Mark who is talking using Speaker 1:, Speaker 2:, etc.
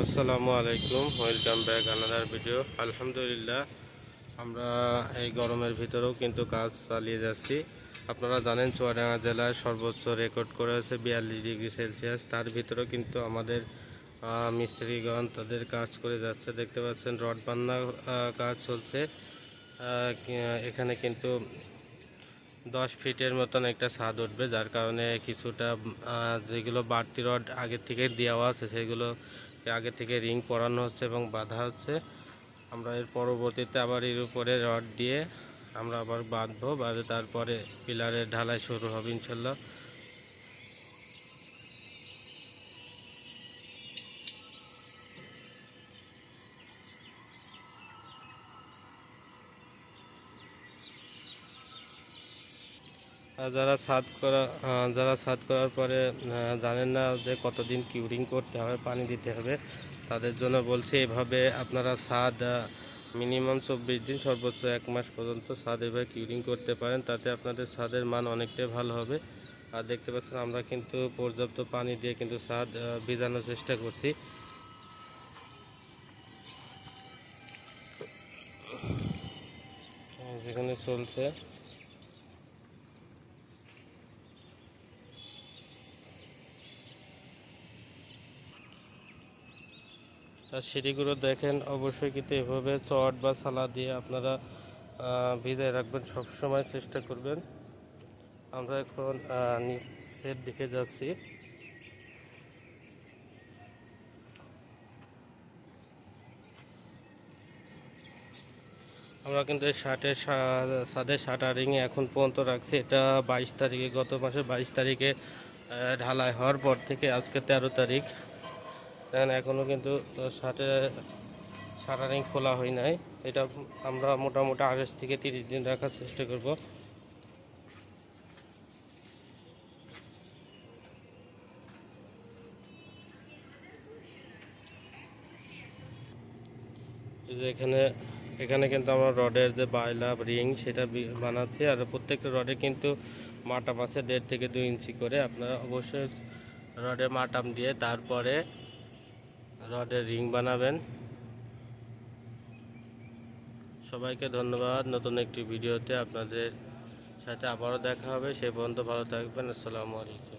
Speaker 1: আসসালামু আলাইকুম, welcome back another video. আলহামদুলিল্লাহ, আমরা এই গরমের ভিতরেও কিন্তু কাজ চালিয়ে যাচ্ছি। আপনারা জানেন চুয়াডাঙ্গা জেলায় সর্বোচ্চ রেকর্ড করেছে 42°C। তার ভিতরেও কিন্তু আমাদের মিস্ত্রিগণ তাদের কাজ করে যাচ্ছে। দেখতে পাচ্ছেন রড বান্না কাজ চলছে। এখানে কিন্তু 10 ফিটের মতন একটা ছাদ উঠবে, যার কারণে কিছুটা যেগুলো বাড়তি রড আগে থেকে দেওয়া আছে সেগুলো আগে থেকে রিং পরানো হচ্ছে এবং বাঁধা হচ্ছে। আমরা এর পরবর্তীতে আবার এর উপরে রড দিয়ে আমরা আবার বাঁধবো, বাঁধে তারপরে পিলারের ঢালাই শুরু হবে ইনশাল্লাহ। যারা ছাদ করার পরে জানেন না যে কতদিন কিউরিং করতে হবে, পানি দিতে হবে, তাদের জন্য বলছি এভাবে আপনারা ছাদ মিনিমাম 24 দিন সর্বোচ্চ 1 মাস পর্যন্ত ছাদ এভাবে কিউরিং করতে পারেন। তাতে আপনাদের ছাদের মান অনেকটাই ভালো হবে। আর দেখতে পাচ্ছেন আমরা কিন্তু পর্যাপ্ত পানি দিয়ে কিন্তু ছাদ ভিজানোর চেষ্টা করছি। যেখানে চলছে তার সিঁড়িগুলো দেখেন, অবশ্যই কিন্তু এভাবে চট বা ছালা দিয়ে আপনারা ভিজায় রাখবেন, সবসময় চেষ্টা করবেন। আমরা এখন নিচের দিকে যাচ্ছি। আমরা কিন্তু এই ছাদের শাটারিংয়ে এখন পর্যন্ত রাখছি। এটা 22 তারিখে, গত মাসের 22 তারিখে ঢালাই হওয়ার পর থেকে আজকে 13 তারিখ, এখনও কিন্তু শাটারিং খোলা হয় নাই। এটা আমরা মোটামুটি 28 থেকে 30 দিন রাখার চেষ্টা করব। এই যে এখানে কিন্তু আমরা রডের যে বাইলা রিং সেটা বানাচ্ছি। আর প্রত্যেকটা রডে কিন্তু মাটাম আছে 1.5 থেকে 2 ইঞ্চি করে। আপনারা অবশ্যই রডে মাটাম দিয়ে তারপরে রডের রিং বানাবেন। সবাইকে ধন্যবাদ। নতুন একটি ভিডিওতে আপনাদের সাথে আবারও দেখা হবে। সেই পর্যন্ত ভালো থাকবেন। আসসালামু আলাইকুম।